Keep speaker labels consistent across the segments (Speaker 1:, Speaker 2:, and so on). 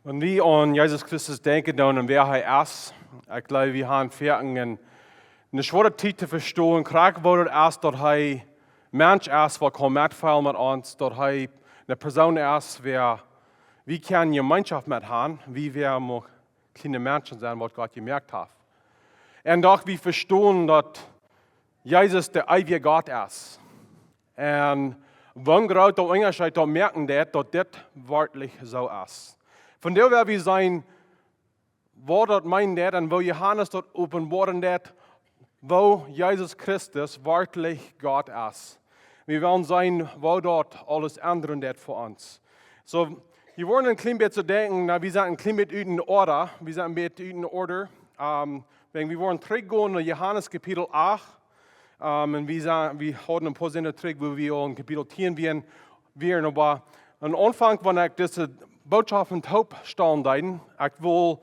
Speaker 1: Wenn wir an Jesus Christus denken, dann wer er ist, ich glaube, wir haben eine schwere Zeit zu verstehen. Krieg wurde erst, dass er Mensch ist, der kommt mitfallen mit uns, dass er eine Person ist, wer wir können Gemeinschaft mit haben, wie wir kleine Menschen sein, was Gott gemerkt hat. Und doch wir verstehen, dass Jesus der ewige Gott ist. Und wenn gerade der Unterschied da merken, dass das wörtlich so ist. Von daher wir sein, wo das meint das und wo Johannes dort offenbaren das, wo Jesus Christus wörtlich Gott ist. Wir wollen sein, wo dort alles andere das für uns. So, wir wollen ein klein bisschen zu denken, wir sind ein klein bisschen in Order, wir sind ein bisschen in Order. Wir wollen zurückgehen in Johannes Kapitel 8. Und wir haben ein paar Sinn zurück, wo wir in Kapitel 10 werden. Aber am Anfang, wenn ich diese Botschaft in Taub stellen dein, ich will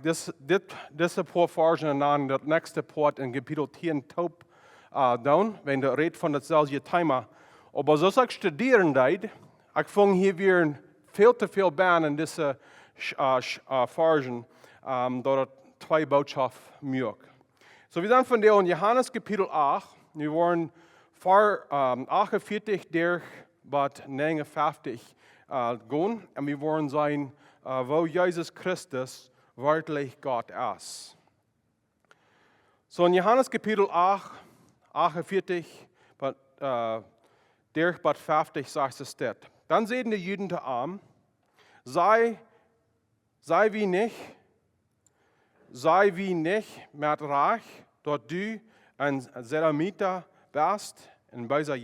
Speaker 1: diese paar Versen und dann das nächste Part in Kapitel 10 Taub tun, wenn der redet von dasselbe Thema. Aber so ich studieren deid, ich fange hier wieder viel zu viel an in diese Versen, dort zwei Botschaften mögen. So, wir sind von der in Johannes Kapitel 8, wir wollen 48 durch bis 59 gehen und wir wollen sein, wo Jesus Christus wörtlich Gott ist. So, in Johannes Kapitel 8, 48 durch bis 50 sagt es das. Dann sehen die Juden zu ihm, sei wie mit Reich, dort du ein Selamiter bist, in beiser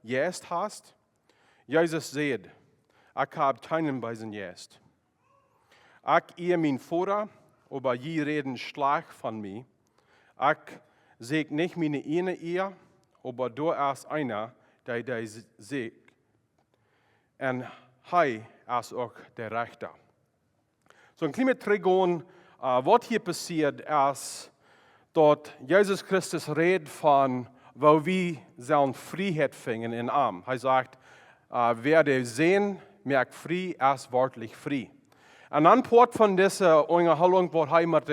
Speaker 1: Jest hast. Jesus sagt, ich habe keinen beisen Jest. Ich mein Vater, aber je reden schlecht von mir. Ich sag nicht meine Ehe, aber du bist einer, der das sagt. Und er ist auch der Rechter. So ein kleines Trigon, was hier passiert, ist, dass Jesus Christus redet von, wo wir seine Freiheit finden in ihm. Er sagt, wer den sehen, merkt frei, ist wörtlich frei. Ein Antwort von dieser Unterhaltung, was er mit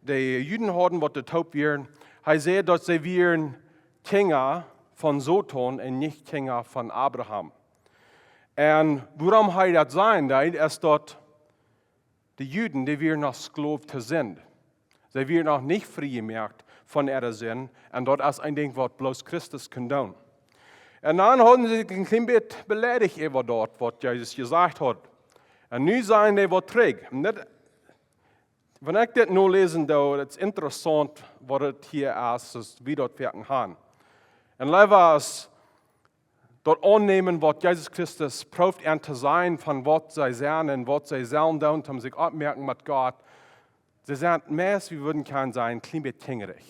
Speaker 1: den Juden hatten, was die taub werden, er sagt, dass sie wären Kinder von Satan und nicht Kinder von Abraham. Und warum er das sein, ist, dass die Juden, die wir noch Sklaven sind. Sie werden noch nicht frei gemerkt von ihrer Sinn. Und dort ist ein Ding, was bloß Christus kann tun. Und dann haben sie ein klein bisschen beleidigt über dort, was Jesus gesagt hat. Und nun sagen die, was trägt. Wenn ich das nur lesen, ist es interessant, was das hier ist, wie dort wirken haben. Und leider ist dort annehmen, was Jesus Christus probt zu sein, von was sie sagen und was sie sollen tun, um sich abmerken mit Gott. Sie sind mehr, wie würden kein sein, klein bisschen kingerig.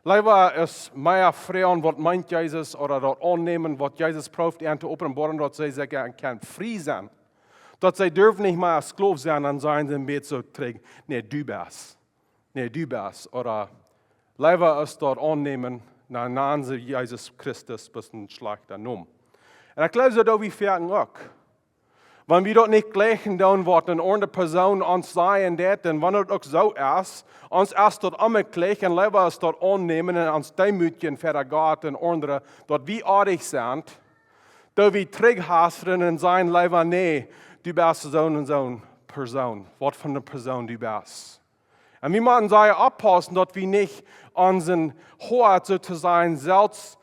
Speaker 1: Leider ist mehr Frauen, was meint Jesus, oder dort annehmen, was Jesus probt zu offenbaren, dass sie kann frei sein. Dass sie dürfen nicht mehr Sklav sein, dann seien sie ein bisschen so trägen, nee, du bist. Nee, du bist. Oder leider ist dort annehmen, dann nennen sie Jesus Christus ein bisschen schlechter Namen. Und ich glaube, so da wir fertig auch. Wenn wir dort nicht gleichen tun, was eine andere Person uns sagen, dann wenn es auch so ist, uns erst dort immer gleichen, lieber es dort annehmen und uns demütigen für Gott und andere, dort wie artig sind, da wir Träghasen und sagen, lieber nee, du bist so und so eine Person, was für eine Person du bist. Und wir müssen sich aufpassen, dass wir nicht unseren Hort sozusagen selbst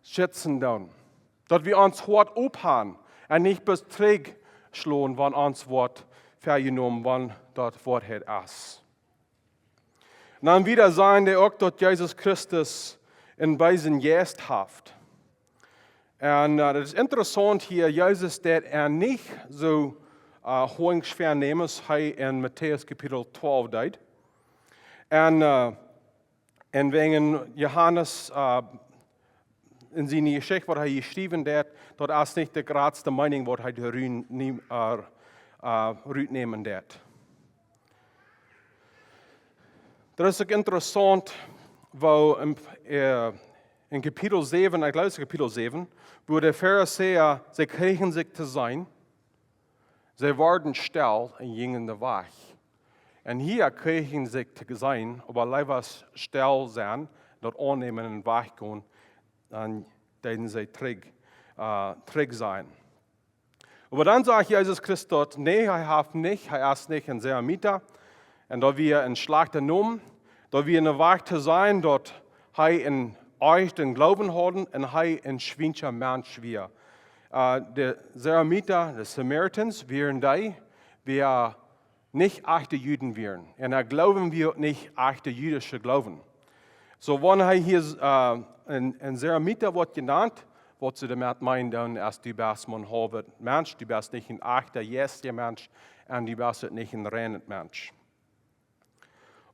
Speaker 1: schützen tun. Dass wir uns Hort abhaben und nicht bis träg schlagen, wenn uns Wort vergenommen, wenn das Wort ist. Und dann wieder sagen wir auch, dass Jesus Christus in beiden Jest hat. Und das ist interessant hier, Jesus, der nicht so hohen schwer nehmen, wie in Matthäus Kapitel 12 deed. Und wegen Johannes in seiner Geschichte, was er geschrieben hat, dort ist nicht die geradste Meinung, was er rütnehmen hat. Das ist auch interessant, weil in Kapitel 7, ich glaube es ist Kapitel 7, wo der Pharisäer, sie kriegen sich zu sein, Sie waren still und gingen weg. Und hier kriegen sie zu sein, aber lieber still sein, dort annehmen und weggehen, dann werden sie trug sein. Aber dann sagt Jesus Christus dort, nee, er ist nicht ein Seramiter. Und da wir ein Schlachter genommen, da wir in der Weg zu sein, dort er in euch den Glauben haben und er ein schwincher Mensch wir. Der Seramiter, die Samaritans, wären die, wir nicht echte Juden wären. Und er glauben wir nicht echte jüdische Glauben. So, wenn er hier ein Seramiter wird genannt, wat ze damit meinen, als du bist ein halber Mensch, du bist nicht ein echter, jester Mensch, und du bist nicht ein reiner Mensch.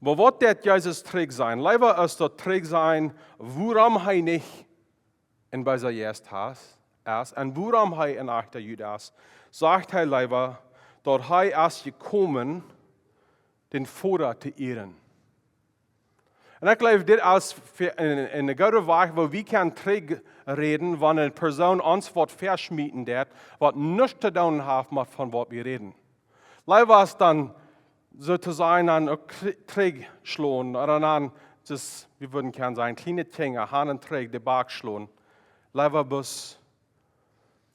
Speaker 1: Aber was wird Jesus träg sein? Lieber ist das träg sein, warum er nicht in dieser Jest ist, und warum er ein echter Jude ist, sagt er lieber, dass er ist gekommen, den Vater zu ehren. Und ich glaube, das ist eine gute Weise, wo wir können reden, wenn eine Person uns was verschmieden hat, was nichts zu tun hat, von was wir reden. Leider ist dann sozusagen ein Träg schlagen, oder dann, wir würden gerne sagen, kleine Dinge, einen Träg, den Bach schlagen. Leider bloß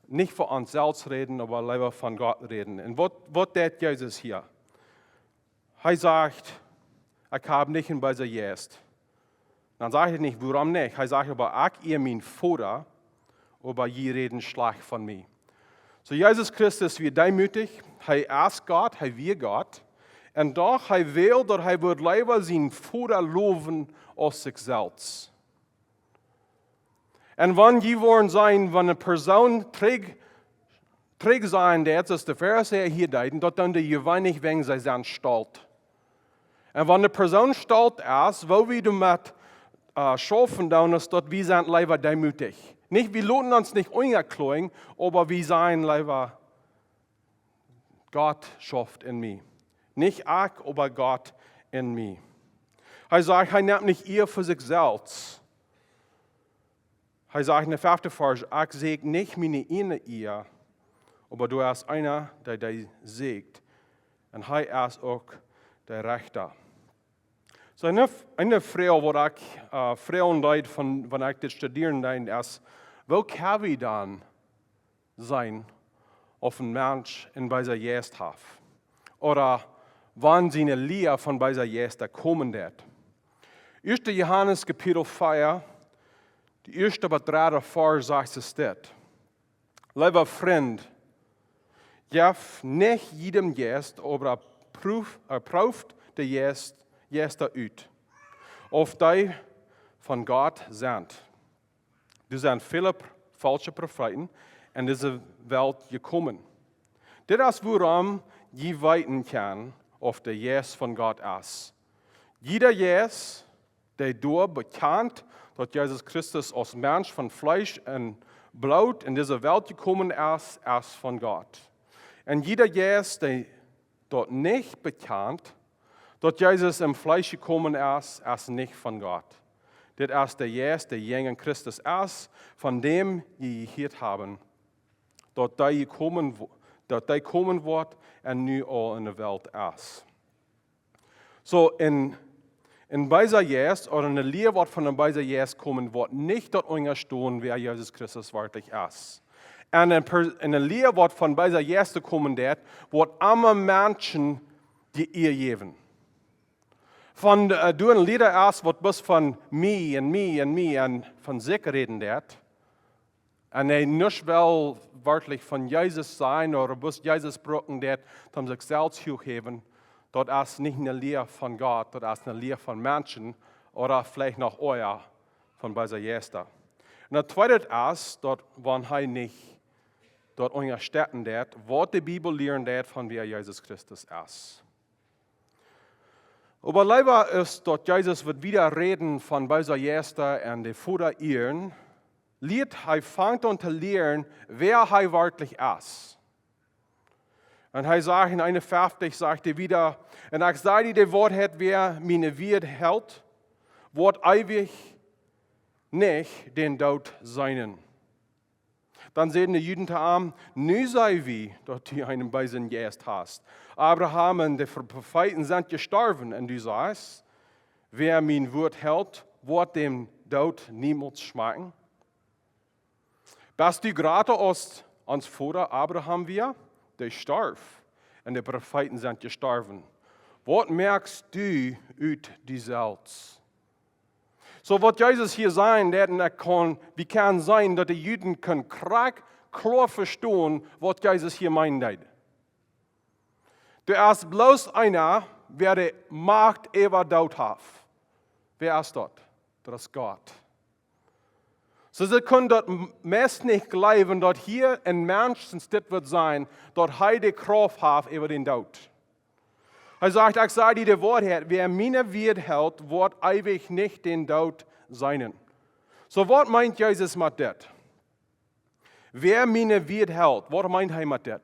Speaker 1: nicht von uns selbst reden, aber leider von Gott reden. Und was tut Jesus hier? Er sagt, ich habe nicht in dieser Jest. Dann sage ich nicht, warum nicht? Er sagt aber, ich ihr mein Vater, aber je reden schlecht von mir. So Jesus Christus wird demütig, er ist Gott, er wird Gott. Und doch, er will, dass er wird lieber seinen Vater loben als sich selbst. Und wenn je wollen sein, wenn eine Person träg sein, das ist der Pharisäer hier deuten, dort dann die wenig wegen sie sind stolz. Und wenn eine Person stolz ist, wo wir damit schaffen, dann ist dort, wir sind leider demütig. Nicht, wir lassen uns nicht unerklären, aber wir sind leider, Gott schafft in mir. Nicht ich, aber Gott in mir. Er sagt, er nimmt nicht ihr für sich selbst. Er sagt in der 5. Vers, ich segne nicht meine ihr, aber du hast einer, der dich segnet. Und er ist auch der Rechter. So eine Frage, wo ich Frauen leid, wenn ich das studieren denke, ist, wo kann wir dann sein, auf ein Mensch in dieser Jest hat? Oder wann seine Lehre von dieser Jest kommen wird? 1. Johannes Kapitel 4, die erste bis 3. Vers sagt es das. Lieber Freund, jef nicht jedem Jest, aber prüft die Jest uit. Of die von Gott sind. Er zijn viele falsche Propheten in diese Welt gekommen. Das ist, warum je weten kann, of der Jes von Gott ist. Jeder Jes, der durch bekannt, dass Jesus Christus als Mensch von Fleisch und Blut in diese Welt gekommen ist von Gott. Und jeder Jes, der dort nicht bekannt, dass Jesus im Fleisch gekommen ist nicht von Gott. Das ist der Jesus, der jungen Christus ist, von dem wir gehört haben, dass der kommen wird und nu all in der Welt ist. So, in dieser Jesus, oder in der Lehre, was von dieser Jesus kommen wird, nicht dort unterstehen, wer Jesus Christus wirklich ist. Und in der Lehre, was von dieser Jesus kommen wird immer Menschen die ihr geben. Von du ein Lieder erst, was bis von mir und von sich reden wird. Und er nicht will wirklich von Jesus sein oder bis Jesus brauchen wird, um sich selbst zu heben. Dort ist nicht eine Lehre von Gott, dort ist eine Lehre von Menschen oder vielleicht noch euer von dieser Jesus. Und das Zweite ist, dort, wenn er nicht dort unterstützen wird, was die Bibel lehren wird, von wer Jesus Christus ist. Aber leider ist, dass Jesus wird wieder reden von dieser Jester und der Vater ehren. Er fängt an zu lehren, wer er wirklich ist. Und er sagt in 51, sagt er wieder, und ich sage dir, das Wort hat, wer meine Wird hält, wird ewig nicht den Tod seinen. Dann sehen die Juden am, nu sei wie, dort du einen Beisen Geist hast. Abraham und die Propheten sind gestorben, und du sagst, wer mein Wort hält, wird dem Tod niemals schmecken. Bist du gerade als Vater Abraham wir, der starb, und die Propheten sind gestorben. Was merkst du uit die selbst? So wat Jesus hier sein, wie kann sein, dass die Juden klar verstehen, was Jesus hier meint. Du ist bloß einer, wer die Macht über Tod hat. Wer ist das? Das ist Gott. So sie können dort meist nicht glauben, dass hier ein Mensch, sonst das wird sein, dass er die Kraft hat über den Tod. Er sagt, ich sage dir die Wahrheit, wer meine Wort hält, wird ewig nicht den Tod sein. So, was meint Jesus mit das? Wer meine Wort hält, was meint er mit das?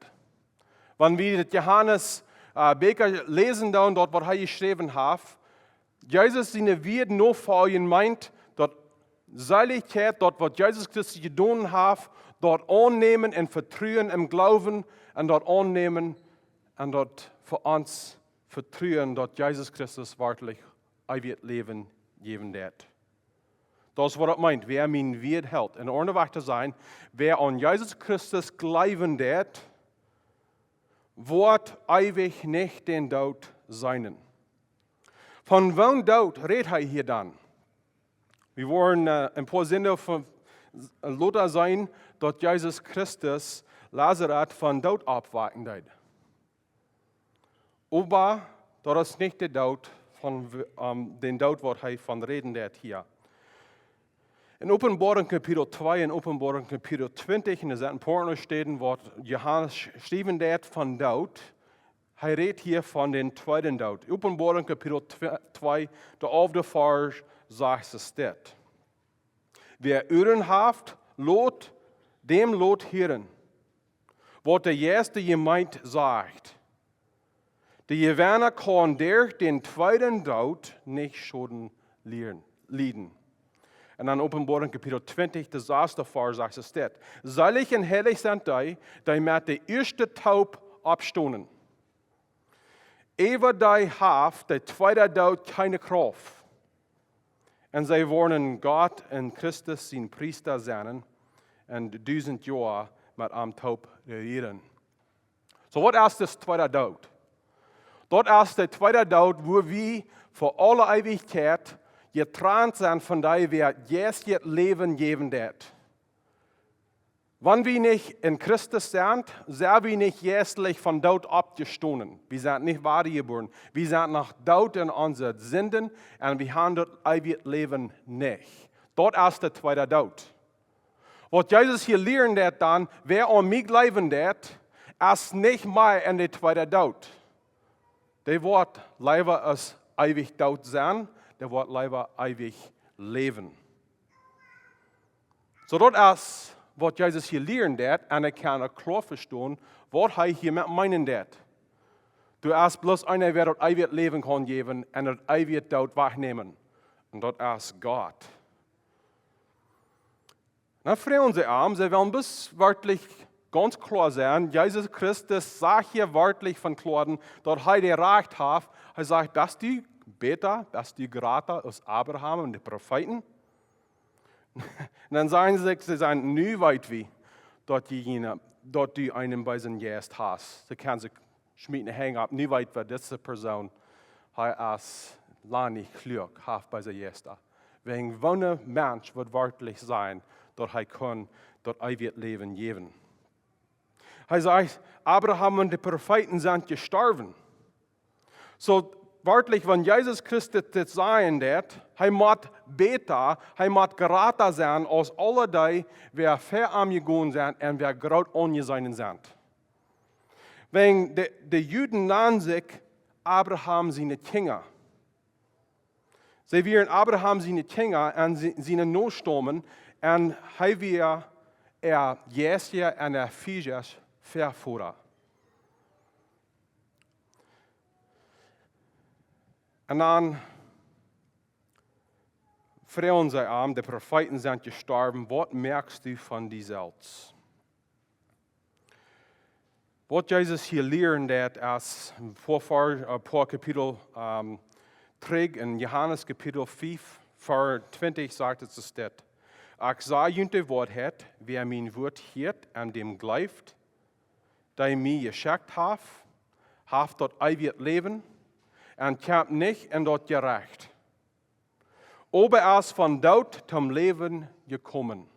Speaker 1: Wenn wir Johannes Beker lesen, dort, was er geschrieben hat, Jesus seine Wort nur vorhin meint, dass Seiligkeit, dort, was Jesus Christus getan hat, dort annehmen und vertrauen im Glauben und dort annehmen und dort für uns vertrauen, dass Jesus Christus wirklich ewig Leben geben wird. Das ist, was er meint, wer mein Wort hält. In Ordnung zu sein, wer an Jesus Christus glauben wird ewig nicht den Tod sein. Von wann Tod redet er hier dann? Wir wollen ein paar Sinn von Luther sein, dass Jesus Christus Lazarus von Tod abwarten wird. Aber das ist nicht der Tod von den Tod, was er von reden wird hier. In Offenbarung Kapitel 2 und Offenbarung Kapitel 20, in der Porno steht, wo Johannes schrieben wird von Tod. Er redet hier von den zweiten Tod. Offenbarung Kapitel 2, der auf der Vers sagt es dort. Wer Ohren hat, dem lot hören, was der erste Gemeinde sagt. Die Gewinner kann durch den zweiten Tod nicht Schulden leiden. Und dann Offenbarung Kapitel 20, der erste Vers sagt es dort. Selig und herrlich sind die mit der erste Taub abstoßen. Über die haft der zweite Tod keine Kraft. Und sie wollen Gott und Christus sein Priester sein und 1000 Jahre mit am Taub regieren. So, was ist das zweite Tod? Dort ist der zweite Tod, wo wir für alle Ewigkeit getrennt sind von dem, wer jetzt Leben geben wird. Wenn wir nicht in Christus sind wir nicht jährlich von Tod abgestoßen. Wir sind nicht wiedergeboren. Wir sind nach Tod in unseren Sünden und wir haben das ewige Leben nicht. Dort ist der zweite Tod. Was Jesus hier lernt wird dann, wer an mich leben wird, ist nicht mehr in der zweiten Tod. Der wird lieber als ewig tot sein, der wird lieber ewig leben. So das ist, was Jesus hier lernt wird, und er kann klar verstehen, was er hier mit meinen wird. Du hast bloß einer, der das ewig Leben kann geben und das ewig Tod wegnehmen. Und das ist Gott. Na, Freunde, sie wollen bis wörtlich ganz klar sein, Jesus Christus sagt hier wörtlich von Klauden, dass er die Recht hat. Er sagt, dass die Beter, dass die Grater aus Abraham und den Propheten. Und dann sagen sie sind nie weit wie, dort du einen bei seinem Geist hast. Sie können sich schmieden, hängen ab, nie weit wie diese Person, er ist lange nicht klug, hat bei seinem Geist. Wegen wann Mensch wird wörtlich sein, dass er kann dort ewig Leben geben. Er sagt, Abraham und die Propheten sind gestorben. So wörtlich, wenn Jesus Christus das sein wird, er muss Beter, er muss Gerater sein, aus aller die, wer verarm gegangen sind und wer gerade angesehen sind. Wenn die Juden nennen sich Abraham seine Kinder. Sie wären Abraham seine Kinder und seine Nachkommen und er wäre Jesja und Ephesias Verführer. Und dann fragen sie die Propheten sind gestorben, was merkst du von dir selbst? Wat Jesus hier leren dat als voor een paar kapitel terug in Johannes kapitel 5, vers 20 sagt het zo steht. Ik zei jullie wat het, wer mijn woord hiert en dem gelijft, die mij geschickt heeft dat eeuwig leven en komt niet in dat gerecht. Aber is van dood zum leven gekomen.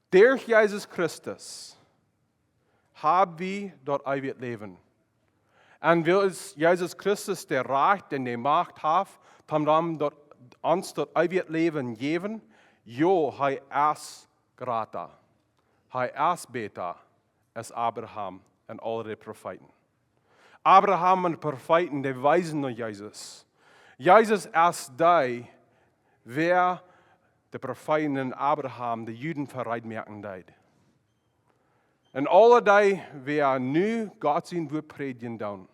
Speaker 1: Durch Jesus Christus haben wir dort ewig Leben. Und will es Jesus Christus der Recht und die Macht hat, um uns dort ewig Leben geben, jo, hij is grata. Hij is beter als Abraham en alle de profeten. Abraham en de profeten, die wijzen naar Jezus. Jezus is die, wer de profeten en Abraham, de Juden verreit merken deed. En alle die wir nu Gott zijn woord predigen doen,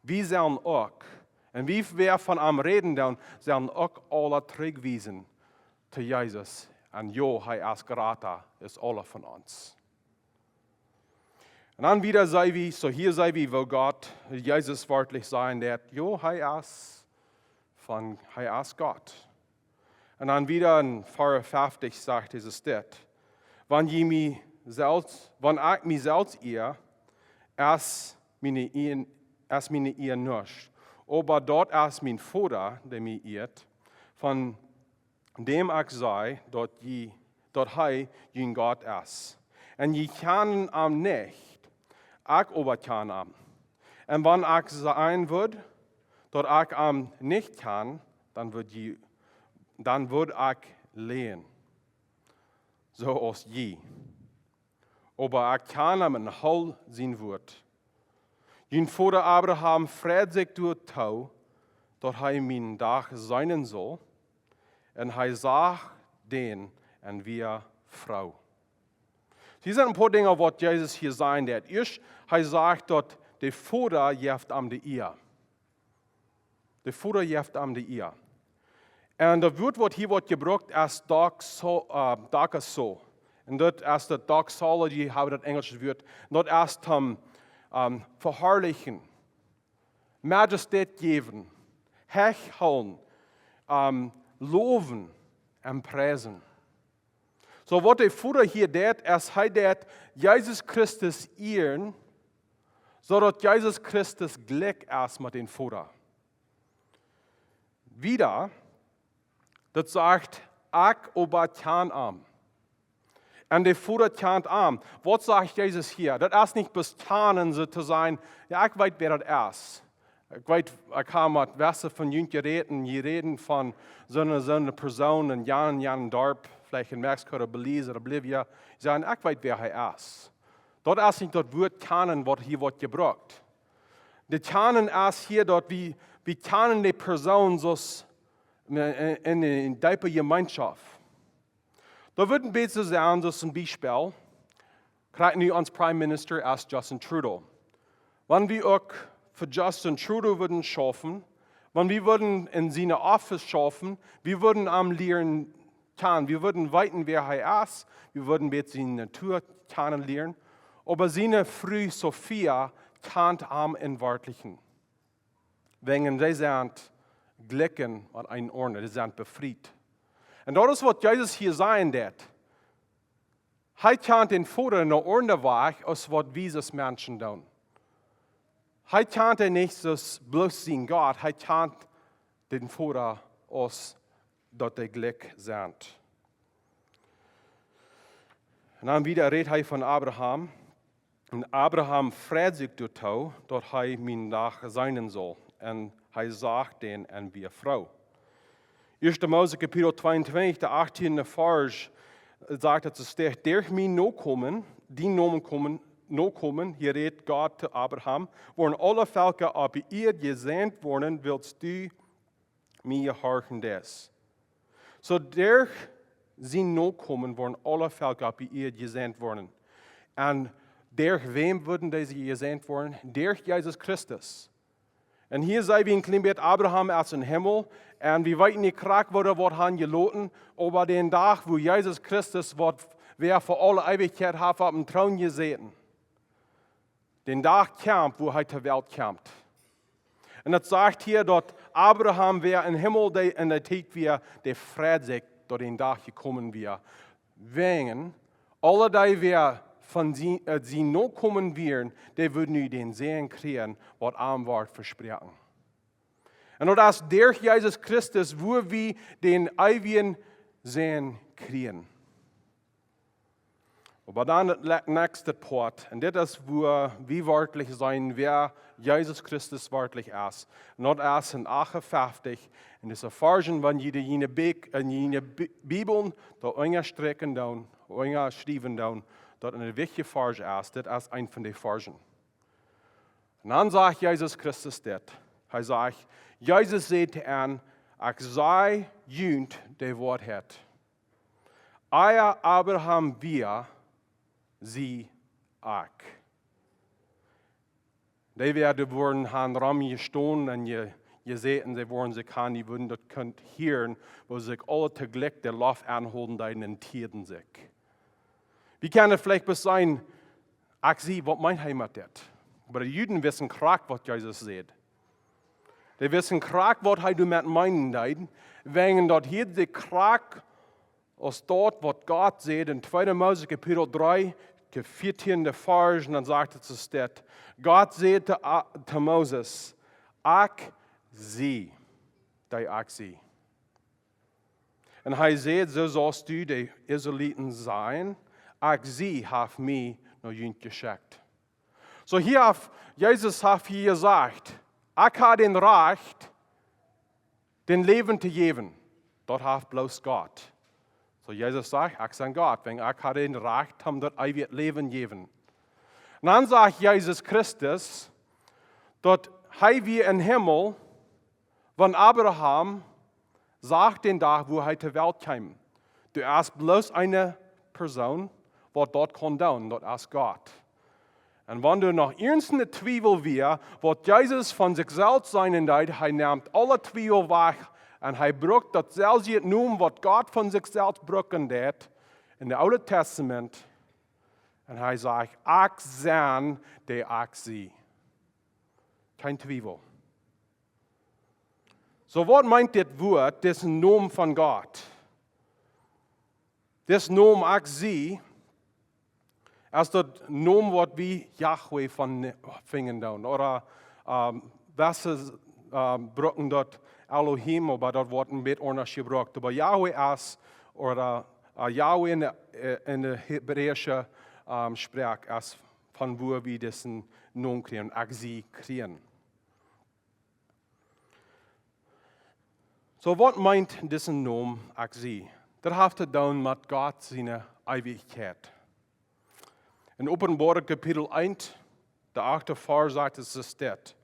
Speaker 1: wie zullen ook, en wie wir van hem reden doen, zullen ook alle terugwijzen te Jezus. En jo, hij is grata, is alle van ons. En dan wieder zei wie, so hier zei wie, wo Gott, Jezus wörtlich sein, dat jo, hij is Gott. En dan wieder in Vers 50 sagt es dit, wanneer ik mezelf eer, als meine eer nicht. Aber dort is mijn Vater, der mij eert, van dem ik zei, dat hij jün Gott is. En je kennen hem niet, ik aber ken hem. En wanneer ik zijn würde, dat ik hem niet kan, dan würde ik lehen. Zoals je. Aber ik kan hem in hol zien woord. Jün Vater Abraham freut sich door touw, dat hij mijn dag zijn zal. En hij zag den en wir vrouw. Hier zijn een paar dingen wat Jezus hier zijn deed. Eerst, hij zegt dat de Vater geeft hem de eer. De Vater geeft hem de eer. En dat woord wat hier wordt gebruikt is doxo. En dat is de doxology, hoe dat Engels woord. Dat is hem verherrlichen, majesteit geven, hechelen, loven en prijzen. So wat de Vader hier deed, is hij deed Jezus Christus eeren, zodat Jezus Christus gelijk is met den Vader. Wieder, dat zegt, ik aber ken hem. En de Vader kent hem. Wat zegt Jezus hier? Dat is niet bestaan ze te zijn, ja, ik weet wer dat is. Ik weet, ik ga met Wessen van jullie reden, je reden van zo'n persoon in Jan dorp, vielleicht in Mexico of Belize of Bolivia, zeggen, ik weet wer hij is. Dat is niet dat woord kennen wat hier wordt gebruikt. De kennen is hier dat we kennen de persoon zoals in een diepe gemeenschap. Dat wordt een beetje zijn, zoals een bijspel. Krijgt nu ons prime minister als Justin Trudeau. Wanneer we ook voor Justin Trudeau würden schaffen, wanneer we würden in zijn office schaffen, we würden am leren kennen, we würden weten wer hij is, we würden beetje zijn natuur kennenlernen, aber seine Frau Sophia kennt am in Wörtlichen. Wegen sie sind glicken an einen Ort, sie sind befreit. Und das ist, was Jesus hier sagen wird. Er kennt den Vater in der Ordnung weg, als was wir als Menschen tun. Er kennt nicht so bloß sein Gott, er kennt den Vater als dort der Glück sind. Und dann wieder redet er von Abraham. Und Abraham freut sich dazu, dass er mein Nach sein soll. Und er sagt den an wir Frau. 1. Mose Kapitel 22, der 18. Vers sagt, dass es durch mich kommen, die Nomen kommen, hier redet Gott zu Abraham, worden alle Völker auf ihr gesandt worden, willst du mir horchen des. So durch sie kommen, worden alle Völker auf ihr gesandt worden. Und durch wem würden diese gesandt worden? Durch Jesus Christus. Und hier sei wie ein klein bisschen Abraham aus dem Himmel. Und wir weten nicht, was han geloten, aber den Tag, wo Jesus Christus wer für alle Ewigkeit hat auf dem Thron gesessen. Den Tag kommt, wo er zur Welt kommt. Und das sagt hier, dass Abraham wäre im Himmel in der Zeit, wie der Freitag durch den Tag gekommen wäre. Wegen, alle die wir von sie noch kommen wären, die würden nu den Segen kriegen, was am Wort versprechen. Und das ist durch Jesus Christus, wo wir den ewigen Segen kriegen. Aber dann der nächste Part, und das ist, wo wir wörtlich sein, wer Jesus Christus wörtlich ist. Und das ist in 58, und das erforschen, wenn jene Bibeln, da Unger strecken down, Unger schreiben down, dort eine wichtige Farge ist, das ist ein von den Fargen. Und dann sagt Jesus Christus das. Er sagt, Jesus sagt an, ich sei jünd, der Wort hat. Eier Abraham wir, sie auch. Die werden worden han Rami gestohlen und je sehen, sie wollen sich an, die würden das könnt hören, wo sich alle tegelijk der Lauf anholen, die in Tieren sich. Wie kann es vielleicht bis sein, ich sehe, was mein Heimat ist. Aber die Juden wissen krank, was Jesus sagt. Die wissen krank, was er mit meinen deiden, wegen dort hier die krank aus dort, was Gott sagt, in 2. Mose Kapitel 3, die 14. Vers, und dann sagt es das. Gott sagte zu Moses, ich sehe, die ich sehe. Und er sagt, so sollst du die Israeliten sein, ich sehe, hat mich noch jüngst geschickt. So hier hat Jesus hier gesagt, ich habe den Recht, den Leben zu geben. Dort hat bloß Gott. So Jesus sagt, ich bin Gott, wenn ich habe den Recht, haben dort ewig Leben geben. Und dann sagt Jesus Christus, dort haben wir im Himmel, wenn Abraham sagt den Tag, wo er zur Welt kam. Du hast bloß eine Person, die dort kann tun, dort ist Gott. Und wenn du noch irgendeine Zweifel wir, was Jesus von sich selbst sein wird, er nimmt alle Zweifel weg und er braucht das selbe Numen, was Gott von sich selbst brücken hat, in dem Alten Testament. Und er sagt, ich sein, der ich sehe. Kein Zweifel. So, was meint das Wort, das Nomen von Gott? Das Nomen ich sehe, als das Nomen wird wie Yahweh von Fingen down. Oder was brücken dort Elohim, aber dort wird ein bisschen anders gebraucht. Aber Yahweh ist, oder Yahweh in der hebräischen Sprache ist, von wo wir diesen Nomen kriegen, ich kriegen. So, was meint diesen Nomen ich? Das hat zu tun mit Gott seine Ewigkeit. In Offenbarung Kapitel 1, der 8. Vers sagt es das.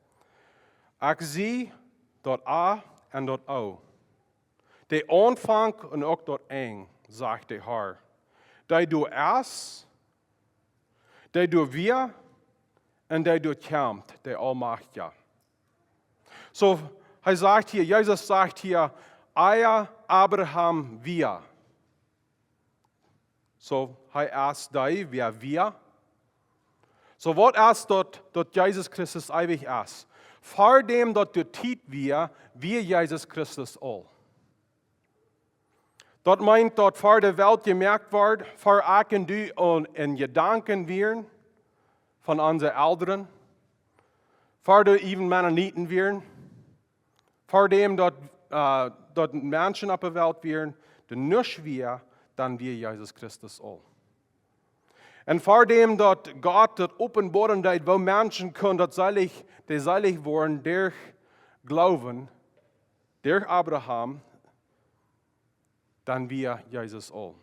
Speaker 1: Ich sehe dort A und dort O. Der Anfang und auch dort eng, sagt der Herr. Der du es, der du wir und der du kämmt, der Allmächtige. So, er sagt hier, Jesus sagt hier, Eier Abraham wir. So, er ist die, wir. So, was ist dort Jesus Christus ewig ist? Vor dem, dort du tiet wir Jesus Christus all. Dort meint dort vor der Welt gemerkt wird, vor ich und du und in Gedanken wären von unseren Eltern, vor der even Mennoniten wären, vor dem dort Menschen auf der Welt wären, dann nicht wir, dann wir Jesus Christus all. Und vor dem dort Gott dort offenbaren hat, wo Menschen können dort selig worden durch Glauben, durch Abraham, dann wir Jesus all.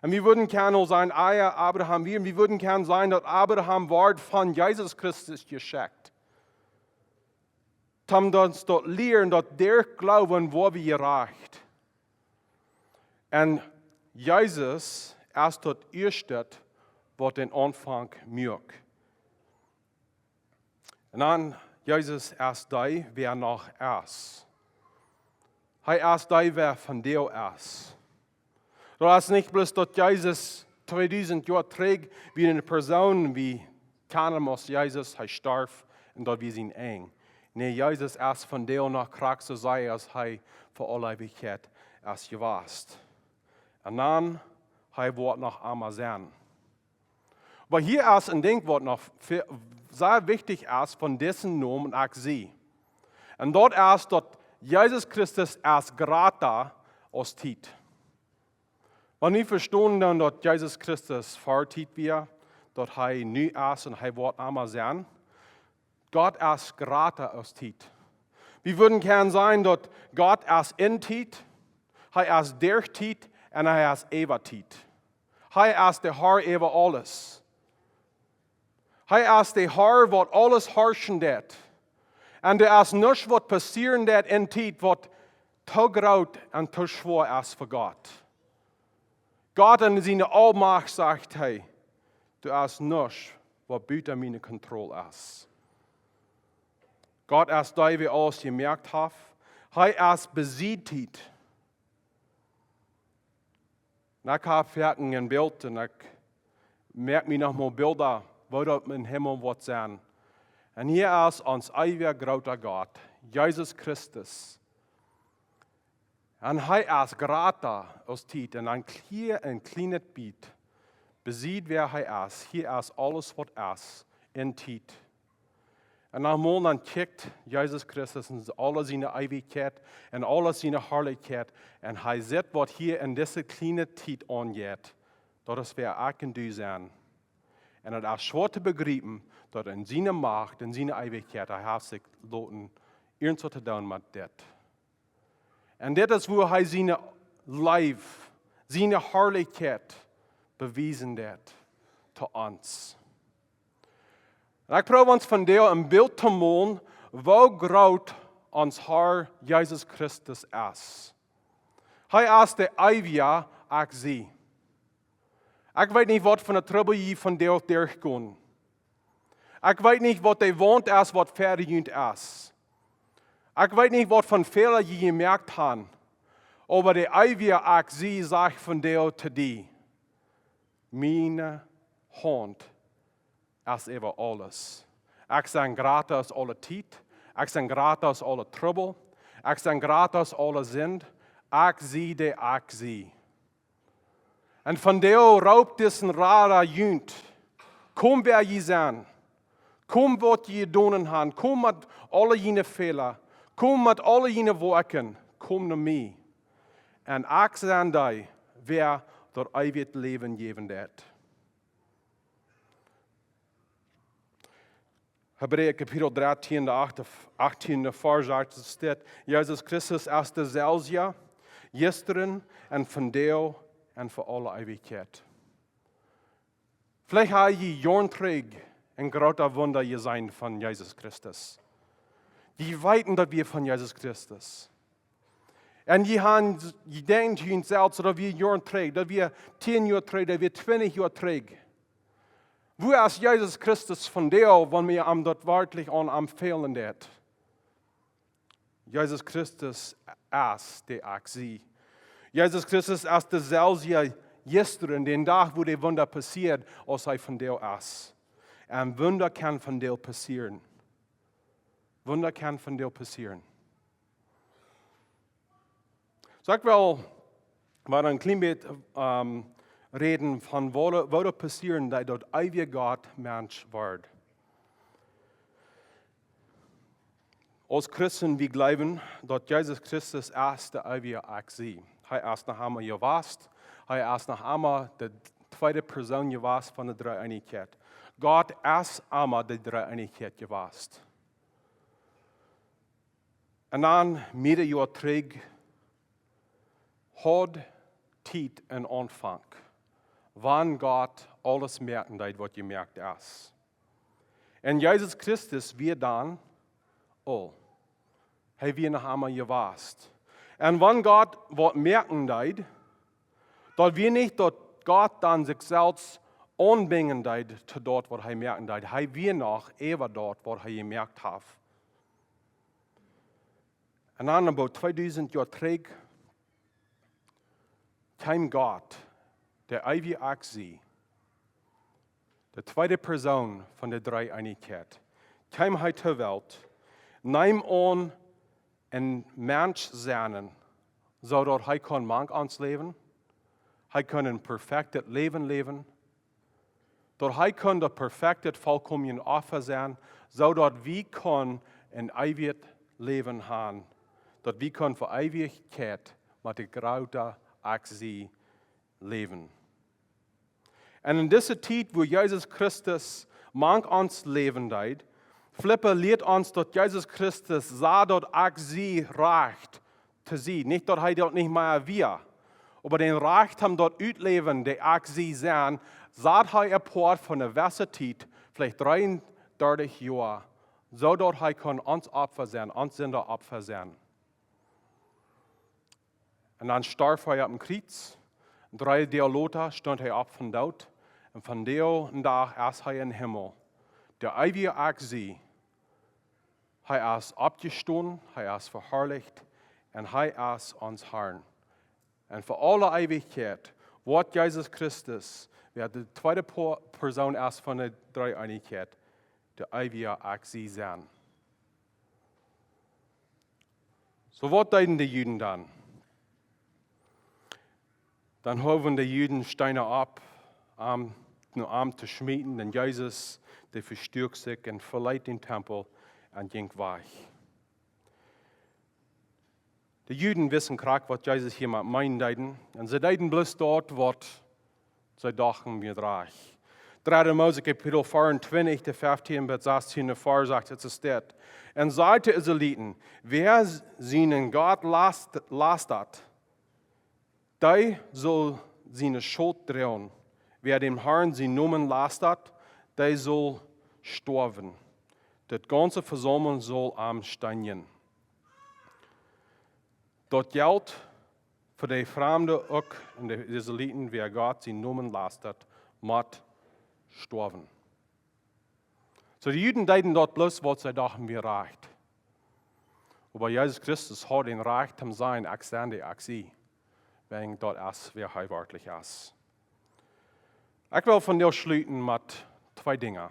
Speaker 1: Und wir würden gerne sein, Abraham, wir würden gerne sein, dass Abraham Wort von Jesus Christus geschickt. Tam uns dort lehren, dass durch Glauben, wo wir gereicht. Und Jesus ist dort erste, was den Anfang mögt. Und dann, Jesus ist der, wer noch ist. Er ist der, wer von dir ist. Das ist nicht bloß, dass Jesus 2000 Jahre trägt wie eine Person, wie kennen muss Jesus, hij starf en dat we zijn eng. Nee, Jesus is van deel naar kracht zo zij als hij voor alle eeuwigheid als je was. En dan, hij wordt nog einmal zijn. Maar hier is een ding wat nog sehr wichtig is van deze naam Ekj Sie. En dat is dat Jezus Christus als grata als tijd. Wanneer verstaan dan dat Jezus Christus voor tijd weer, dat hij nu is en hij wordt einmal zijn. Gott ist grata aus tijd. Wir würden gern sein, dass Gott ist in tijd, hij ist der tijd en hij ist über tijd. Hij ist der Herr über alles. Hij ist der Herr, wat alles herrschen dat. En er is niets wat passieren dat in tijd, wat te groot en te schwer is voor God. God in zijn almacht zegt hij, er is niets wat buiten mijn controle is. God is daar wie alles gemerkt heeft. Hij is bezietigt. En ik heb werken een beeld en ik merk me nog maar beelden, wat dat in hemel wordt zijn. En hier is ons eeuwig grote God, Jezus Christus. En hij is grata als tijd en een kleine beet beziet wer hij is. Hier is alles wat is in tijd. En dan kijkt Jezus Christus in alle zijn eeuwigheid en alle zijn heerlijkheid. En hij zegt wat hier in deze kleine tijd aangaat. Dat is wer ik en du zijn. En het is schwer te begrijpen dat in zijn macht, in zijn eeuwigheid, hij heeft zich laten iets te doen met dit. En dit is waar hij zijn lijf, zijn heerlijkheid bewezen heeft te ons. En ik probeer ons vandaag een beeld te maken hoe groot ons Heer Jezus Christus is. Hij is de eeuwige Ekj Sie. Ik weet niet wat van de trouble je vandaag doorgaan. Ik weet niet wat de wond is wat verjunt is. Ik weet niet wat van velen je gemerkt hebt. Maar de eeuwige Ekj Sie zegt vandaag te die. Mijn hand is over alles. Ik ben gratis alle tijd. Ik ben gratis alle trouble. Ik ben gratis alle zind. Ik zie de Ekj Sie. En vandaag raubt diesen rare junt. Kom wer je zijn. Kom wat je doen hebt. Kom met alle jene fehler. Kom met alle jene werken. Kom naar mij. En ik zijn die, wer dat eeuwig leven geven dat. Hebreeën kapitel 13, de 18e vers staat, Jezus Christus is dezelfde, gisteren en vandaag en voor alle eeuwigheid. Vielleicht heb je jaren terug een grote wonder gezien van Jezus Christus. Je weten dat we van Jezus Christus. En je denkt jezelf dat we jaren terug, dat we 10 jaar terug, dat we 20 jaar terug. Wo is Jezus Christus vandaag, wanneer we hem dat werkelijk aan aanvelen dat? Jezus Christus is de Ekj Sie. Jezus Christus is dezelfde gisteren, den dag wo de wunder passiert, als hij vandaag is. En wunder kan vandaag passieren. Wunder kan vandaag passieren. So ik wil maar een klein beetje reden van wat er passieren dat eeuwige God mens wordt. Als Christen we geloven dat Jezus Christus is de eeuwige Ekj Sie. Hij is nog einmal geweest. Hij is nog einmal de tweede persoon geweest van de drie-eenigheid. God is einmal de drie-eenigheid geweest. En dan, midden jaar terug, had tijd en aanvang. Wanneer God alles merken deed wat je merkt is. En Jezus Christus weer dan al. Hij weer nog einmal geweest. En wanneer God wat merken deed, dat we niet dat God dan zichzelf aanbrengen deed tot dat wat hij merken deed. Hij weer nog even dat wat hij gemerkt heeft. En dan about 2000 jaar terug, kwam God, der eeuwige Ekj Sie, de tweede persoon van de drie-eenigheid, kwam hij ter wereld, neem aan een mens zijn, zodat hij kon mank ons leven, hij kon een perfect leven leven, dat hij kon de perfecte volkomen offer zijn, zodat we kon een eeuwig leven hebben, dat we kon voor eeuwigheid met de grote Ekj Sie leven. En in deze tijd, wo Jezus Christus mank ons leven deed, Flippe leert ons dat Jezus Christus sah, dat Ekj Sie recht te zien. Niet dat hij dat niet meer weer, aber den recht hem dat uitleven, de Ekj Sie zijn, zat hij apart van de wesse tijd, vielleicht 33 jaar, zodat hij kon ons Opfer zijn, ons Sünder Opfer zijn. En dan starf hij op een kruis. 3 dagen later stond hij op van dood. En van die dag is hij in Himmel. De eeuwige Ekj Sie. Hij is opgestaan, hij is verherrlicht en hij is ons Herr. En voor alle eeuwigheid wordt Jezus Christus, wer de tweede persoon is van de drie-eenigheid, de eeuwige Ekj Sie zijn. So wat deden de Juden dan? Dan hoven de Juden Steine op, om te schmieden. En Jezus, die verstürkt zich en verliet den Tempel en ging weg. De Juden wisten graag, wat Jezus hier met mij deed. En ze deden bloos dat wat zij dachten wir draag. 3 Mose kapitel 24, de 15 bis 16 vor sagt, het staat. En zei de Israëlieten, wer seinen Gott lastet, der soll seine Schuld drehen. Wer dem Herrn sein Namen lastet, der soll sterben. Das ganze Versammlung soll am Steinen. Das geldt für die Fremden auch und die Israeliten, wer Gott sein Namen lastet, muss sterben. So die Juden deden dort bloß, was sie dachten, wir recht. Aber Jesus Christus hat den Recht am Sein, Ekj Sie, wegen dort ist, wer er wirklich ist. Ich will von dir schließen mit 2 Dingen.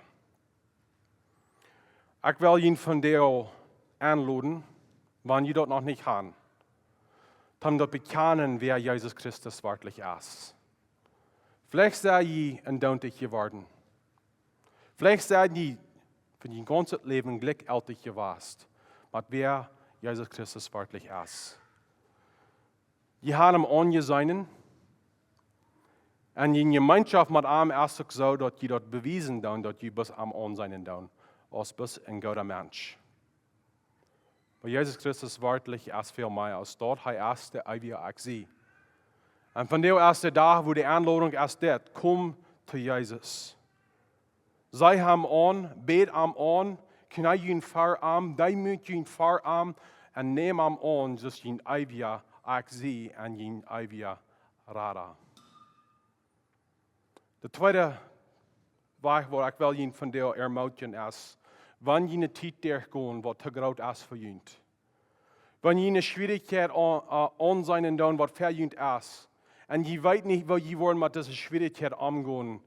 Speaker 1: Ich will ihn von dir einladen, wenn ihr das noch nicht habt, um dort bekennen, wer Jesus Christus wirklich ist. Vielleicht seid ihr entdautig geworden. Vielleicht seid ihr für dein ganzes Leben glücklich gewesen, mit wer Jesus Christus wirklich ist. Je habt ihm angesehen, und in Gemeinschaft mit ihm ist es so, dass je dort bewiesen doen, dass je bis am Ansehen doen, als bis ein guter Mensch. Aber Jesus Christus wirklich ist viel mehr als dort, er ist der ewige Ekj Sie. Und von der ersten Tag, wo die Einladung ist, komm zu Jesus. Sei ihm an, bet ihm an, knall ihn vor ihm, demüt ihn vor ihm, und nehm ihm an, dass ihn ewige Ekj Sie und ihn ewige Rada. De tweede weg waar ik wil je van deel ermoedigen is, wanneer je een tijd doorgaan wat te groot is voor je. Wanneer je een schwierigheid aan zijn en doen wat voor je is, en je weet niet wat je wordt met deze schwierigheid omgaan,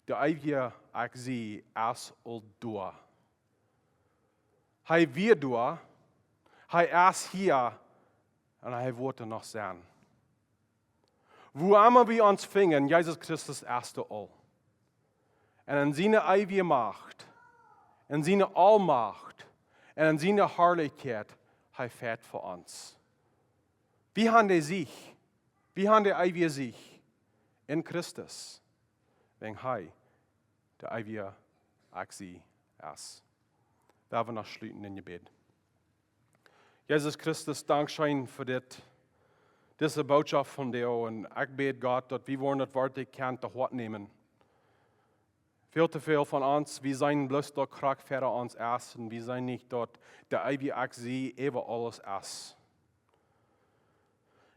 Speaker 1: de eeuwige Ekj Sie is al door. Hij weer door, hij is hier en hij wordt er nog zijn. Wo immer wir uns fingen, Jesus Christus ist all. Und in seiner ewigen Macht, in seiner Allmacht, und in seiner Herrlichkeit, er fährt für uns. Wie haben die sich? Wie haben die ewige sich? In Christus. Wenn er der ewige Ekj Sie ist. Da wir noch schließen in Gebet. Jesus Christus, Dankeschön für das. Diese Botschaft von dir und ich bete Gott, dass wir das Wort erkennen, zu Hort nehmen. Viel zu viel von uns, wir sind bloß dort krank für uns essen, wir sind nicht dort, der ewige Ekj Sie über alles ist.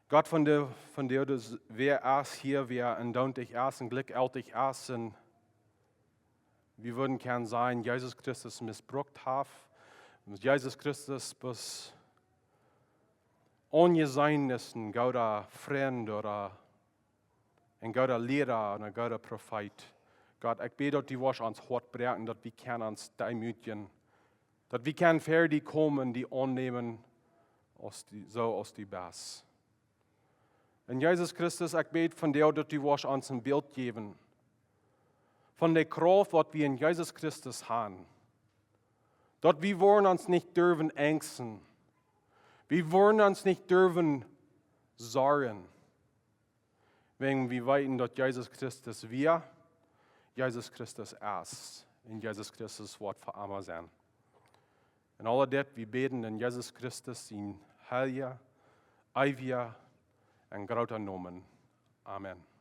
Speaker 1: Gott von dir, dass wer ist hier, wer entdautig ist und glücklich ist und wir würden gern sein, Jesus Christus missbraucht hat, Jesus Christus bis ongesehen ist ein guter Freund oder ein guter Lehrer oder ein guter Prophet. Gott, ik bid dat die was ons hart breken, dat we kan ons demütigen, dat we kan ver die komen, die aannemen, als die bas. En Jezus Christus, ik bid van jou dat die was ons een beeld geven, van de kracht wat we in Jezus Christus hebben. Dat we wollen ons niet durven angsten. We wollen ons niet durven zorgen. Wenn wir weten dat Jezus Christus Jezus Christus is. En Jezus Christus wordt voor allemaal zijn. En alle dit, we beten in Jezus Christus in heilige, eeuwige en grote namen. Amen.